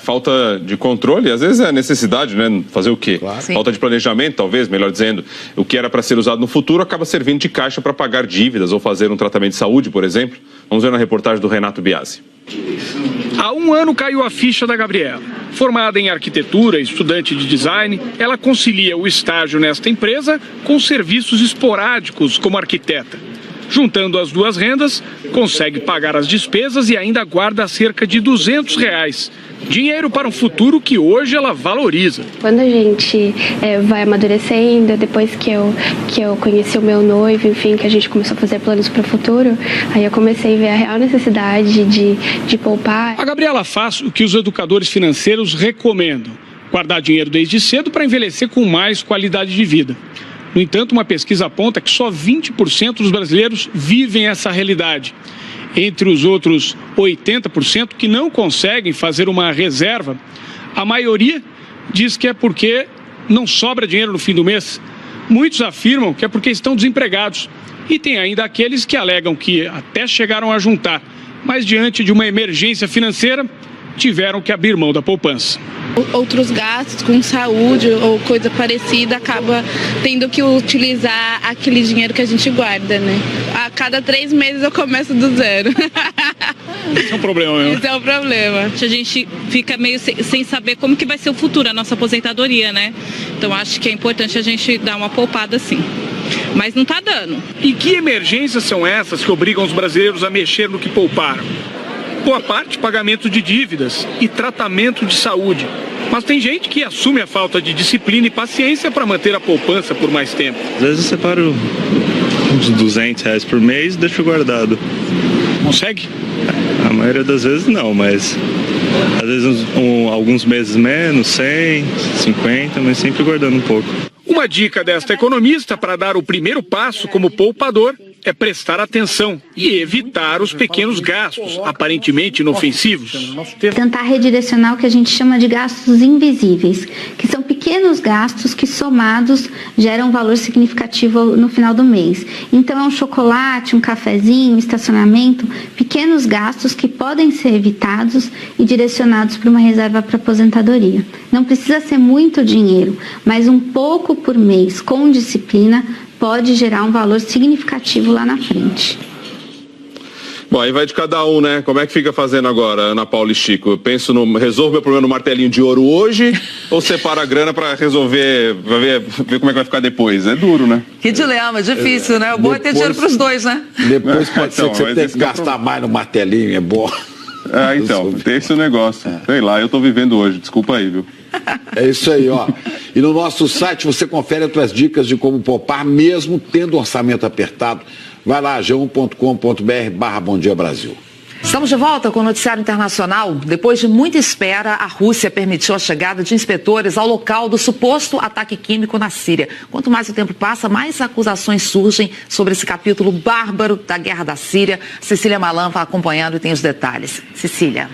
Falta de controle, às vezes é necessidade, né? Fazer o quê? Claro. Falta de planejamento, talvez, melhor dizendo. O que era para ser usado no futuro acaba servindo de caixa para pagar dívidas ou fazer um tratamento de saúde, por exemplo. Vamos ver na reportagem do Renato Biasi. Há um ano caiu a ficha da Gabriela. Formada em arquitetura, estudante de design, ela concilia o estágio nesta empresa com serviços esporádicos como arquiteta. Juntando as duas rendas, consegue pagar as despesas e ainda guarda cerca de R$200. Dinheiro para um futuro que hoje ela valoriza. Quando a gente vai amadurecendo, depois que eu conheci o meu noivo, enfim, que a gente começou a fazer planos para o futuro, aí eu comecei a ver a real necessidade de poupar. A Gabriela faz o que os educadores financeiros recomendam: guardar dinheiro desde cedo para envelhecer com mais qualidade de vida. No entanto, uma pesquisa aponta que só 20% dos brasileiros vivem essa realidade. Entre os outros 80% que não conseguem fazer uma reserva, a maioria diz que é porque não sobra dinheiro no fim do mês. Muitos afirmam que é porque estão desempregados. E tem ainda aqueles que alegam que até chegaram a juntar, mas diante de uma emergência financeira, tiveram que abrir mão da poupança. Outros gastos com saúde ou coisa parecida acaba tendo que utilizar aquele dinheiro que a gente guarda, né? A cada 3 meses eu começo do zero. Esse é um problema mesmo. Esse é um problema. A gente fica meio sem saber como que vai ser o futuro, a nossa aposentadoria, né? Então acho que é importante a gente dar uma poupada sim. Mas não tá dando. E que emergências são essas que obrigam os brasileiros a mexer no que pouparam? Boa parte, pagamento de dívidas e tratamento de saúde. Mas tem gente que assume a falta de disciplina e paciência para manter a poupança por mais tempo. Às vezes eu separo uns R$200 por mês e deixo guardado. Consegue? A maioria das vezes não, mas às vezes alguns meses menos, 100, 50, mas sempre guardando um pouco. Uma dica desta economista para dar o primeiro passo como poupador é prestar atenção e evitar os pequenos gastos, aparentemente inofensivos. Tentar redirecionar o que a gente chama de gastos invisíveis, que são pequenos gastos que somados geram um valor significativo no final do mês. Então é um chocolate, um cafezinho, um estacionamento, pequenos gastos que podem ser evitados e direcionados para uma reserva para aposentadoria. Não precisa ser muito dinheiro, mas um pouco por mês com disciplina pode gerar um valor significativo lá na frente. Bom, aí vai de cada um, né? Como é que fica fazendo agora, Ana Paula e Chico? Eu penso resolvo meu problema no martelinho de ouro hoje ou separo a grana para resolver, ver como é que vai ficar depois? É duro, né? Que dilema, difícil, né? O bom é ter dinheiro para os dois, né? Depois pode ser que você tenha que gastar mais no martelinho, é bom. Então, tem esse negócio. Sei lá, eu tô vivendo hoje, desculpa aí, viu? É isso aí, ó. E no nosso site você confere as tuas dicas de como poupar, mesmo tendo orçamento apertado. Vai lá, g1.com.br/Bom Dia Brasil. Estamos de volta com o Noticiário Internacional. Depois de muita espera, a Rússia permitiu a chegada de inspetores ao local do suposto ataque químico na Síria. Quanto mais o tempo passa, mais acusações surgem sobre esse capítulo bárbaro da guerra da Síria. Cecília Malan vai acompanhando e tem os detalhes. Cecília.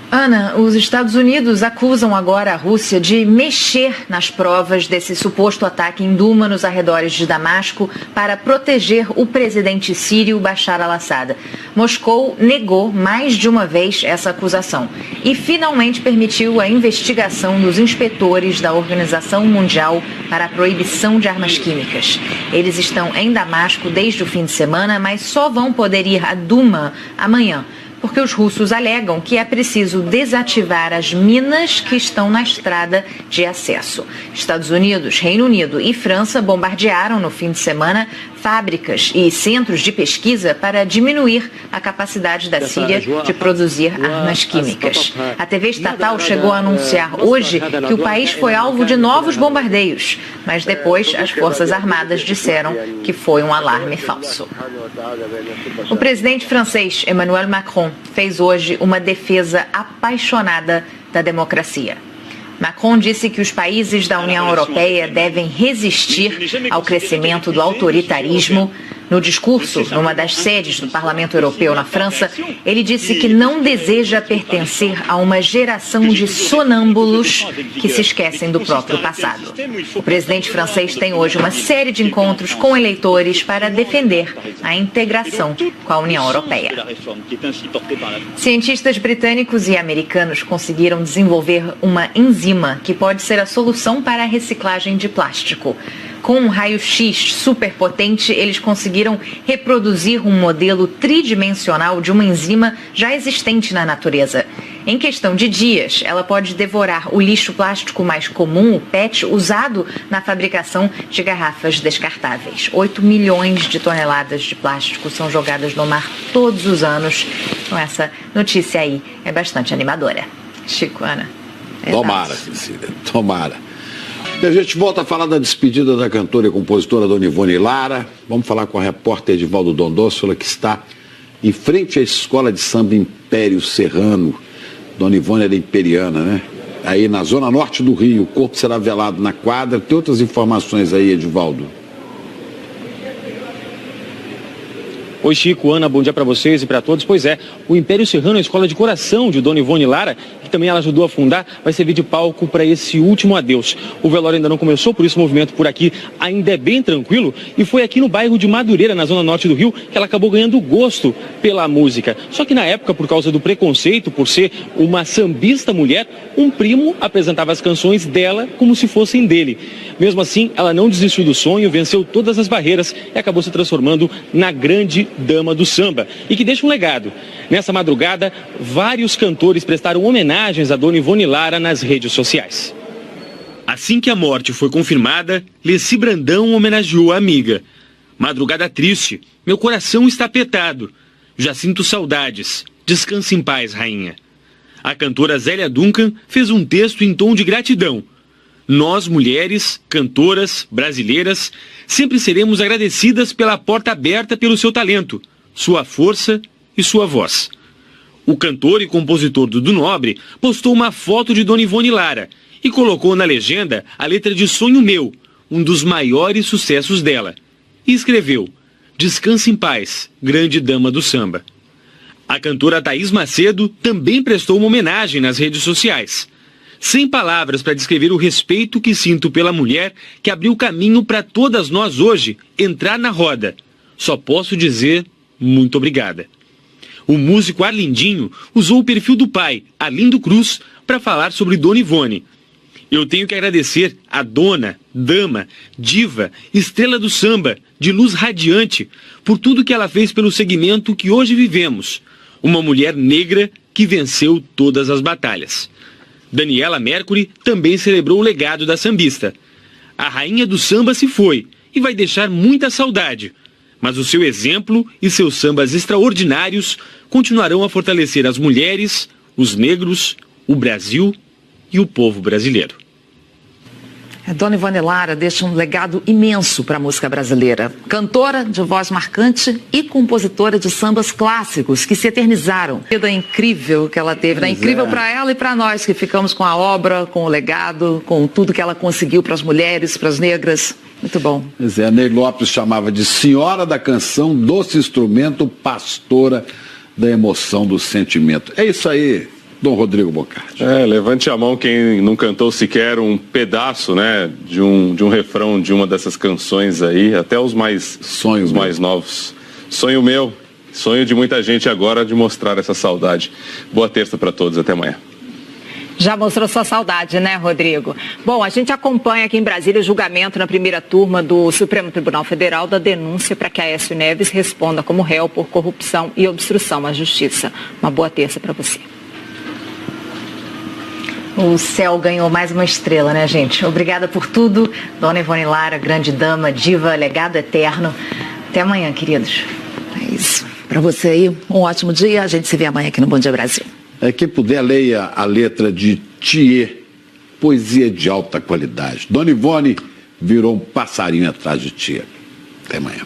Ana, os Estados Unidos acusam agora a Rússia de mexer nas provas desse suposto ataque em Duma, nos arredores de Damasco, para proteger o presidente sírio Bashar al-Assad. Moscou negou mais de uma vez essa acusação e finalmente permitiu a investigação dos inspetores da Organização Mundial para a Proibição de Armas Químicas. Eles estão em Damasco desde o fim de semana, mas só vão poder ir a Duma amanhã, porque os russos alegam que é preciso desativar as minas que estão na estrada de acesso. Estados Unidos, Reino Unido e França bombardearam no fim de semana fábricas e centros de pesquisa para diminuir a capacidade da Síria de produzir armas químicas. A TV estatal chegou a anunciar hoje que o país foi alvo de novos bombardeios, mas depois as Forças Armadas disseram que foi um alarme falso. O presidente francês Emmanuel Macron fez hoje uma defesa apaixonada da democracia. Macron disse que os países da União Europeia devem resistir ao crescimento do autoritarismo, No discurso, numa das sedes do Parlamento Europeu na França, ele disse que não deseja pertencer a uma geração de sonâmbulos que se esquecem do próprio passado. O presidente francês tem hoje uma série de encontros com eleitores para defender a integração com a União Europeia. Cientistas britânicos e americanos conseguiram desenvolver uma enzima que pode ser a solução para a reciclagem de plástico. Com um raio-x superpotente, eles conseguiram reproduzir um modelo tridimensional de uma enzima já existente na natureza. Em questão de dias, ela pode devorar o lixo plástico mais comum, o PET, usado na fabricação de garrafas descartáveis. 8 milhões de toneladas de plástico são jogadas no mar todos os anos. Então essa notícia aí é bastante animadora. Chico, Ana. Tomara, Cecília, tomara. E a gente volta a falar da despedida da cantora e compositora Dona Ivone Lara. Vamos falar com a repórter Edivaldo Dondossola, que está em frente à escola de samba Império Serrano. Dona Ivone era imperiana, né? Aí na zona norte do Rio, o corpo será velado na quadra. Tem outras informações aí, Edivaldo? Oi, Chico, Ana, bom dia para vocês e para todos. Pois é, o Império Serrano, a escola de coração de Dona Ivone Lara, que também ela ajudou a fundar, vai servir de palco para esse último adeus. O velório ainda não começou, por isso o movimento por aqui ainda é bem tranquilo. E foi aqui no bairro de Madureira, na zona norte do Rio, que ela acabou ganhando gosto pela música. Só que na época, por causa do preconceito, por ser uma sambista mulher, um primo apresentava as canções dela como se fossem dele. Mesmo assim, ela não desistiu do sonho, venceu todas as barreiras e acabou se transformando na grande dama do samba, e que deixa um legado. Nessa madrugada, vários cantores prestaram homenagens a Dona Ivone Lara nas redes sociais. Assim que a morte foi confirmada, Leci Brandão homenageou a amiga. Madrugada triste, meu coração está apertado. Já sinto saudades. Descanse em paz, rainha. A cantora Zélia Duncan fez um texto em tom de gratidão. Nós, mulheres, cantoras, brasileiras, sempre seremos agradecidas pela porta aberta pelo seu talento, sua força e sua voz. O cantor e compositor Dudu Nobre postou uma foto de Dona Ivone Lara e colocou na legenda a letra de Sonho Meu, um dos maiores sucessos dela. E escreveu: Descanse em paz, grande dama do samba. A cantora Thaís Macedo também prestou uma homenagem nas redes sociais. Sem palavras para descrever o respeito que sinto pela mulher que abriu caminho para todas nós hoje entrar na roda. Só posso dizer muito obrigada. O músico Arlindinho usou o perfil do pai, Arlindo Cruz, para falar sobre Dona Ivone. Eu tenho que agradecer a dona, dama, diva, estrela do samba, de luz radiante, por tudo que ela fez pelo segmento que hoje vivemos. Uma mulher negra que venceu todas as batalhas. Daniela Mercury também celebrou o legado da sambista. A rainha do samba se foi e vai deixar muita saudade, mas o seu exemplo e seus sambas extraordinários continuarão a fortalecer as mulheres, os negros, o Brasil e o povo brasileiro. A Dona Ivone Lara deixa um legado imenso para a música brasileira. Cantora de voz marcante e compositora de sambas clássicos que se eternizaram. A vida incrível que ela teve, né? Incrível para ela e para nós que ficamos com a obra, com o legado, com tudo que ela conseguiu para as mulheres, para as negras. Muito bom. Pois é, Ney Lopes chamava de Senhora da Canção, doce instrumento, pastora da emoção, do sentimento. É isso aí, Dom Rodrigo Bocardi. Levante a mão quem não cantou sequer um pedaço, né, de um refrão de uma dessas canções aí, até os mais novos. Sonho meu, sonho de muita gente agora de mostrar essa saudade. Boa terça para todos, até amanhã. Já mostrou sua saudade, né, Rodrigo? Bom, a gente acompanha aqui em Brasília o julgamento na primeira turma do Supremo Tribunal Federal da denúncia para que Aécio Neves responda como réu por corrupção e obstrução à justiça. Uma boa terça para você. O céu ganhou mais uma estrela, né, gente? Obrigada por tudo. Dona Ivone Lara, grande dama, diva, legado eterno. Até amanhã, queridos. É isso. Para você aí, um ótimo dia. A gente se vê amanhã aqui no Bom Dia Brasil. Quem puder, leia a letra de Thier, poesia de alta qualidade. Dona Ivone virou um passarinho atrás de Thier. Até amanhã.